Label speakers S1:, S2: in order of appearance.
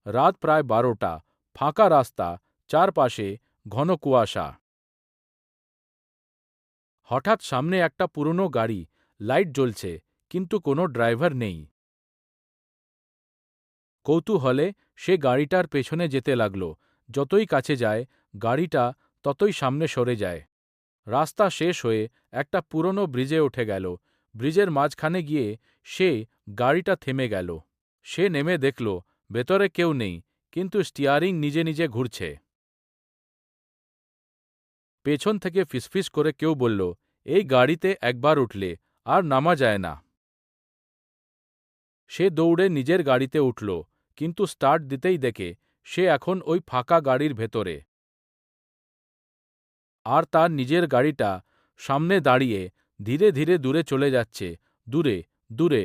S1: রাত প্রায় 12টা, ফাঁকা রাস্তা, চারপাশে ঘন কুয়াশা। হঠাৎ সামনে একটা পুরনো গাড়ি, লাইট জ্বলছে, কিন্তু কোনো ড্রাইভার নেই। কৌতূহলে সে গাড়িটার পেছনে যেতে লাগল। যতই কাছে যায়, গাড়িটা ততই সামনে সরে যায়। রাস্তা শেষ হয়ে একটা পুরনো ব্রিজে উঠে গেল। ব্রিজের মাঝখানে গিয়ে সে গাড়িটা থেমে গেল। সে নেমে দেখল ভেতরে কেউ নেই, কিন্তু স্টিয়ারিং নিজে নিজে ঘুরছে। পেছন থেকে ফিসফিস করে কেউ বলল, এই গাড়িতে একবার উঠলে আর নামা যায় না। সে দৌড়ে নিজের গাড়িতে উঠল, কিন্তু স্টার্ট দিতেই দেখে সে এখন ওই ফাঁকা গাড়ির ভেতরে। আর তার নিজের গাড়িটা সামনে দাঁড়িয়ে ধীরে ধীরে দূরে চলে যাচ্ছে, দূরে, দূরে।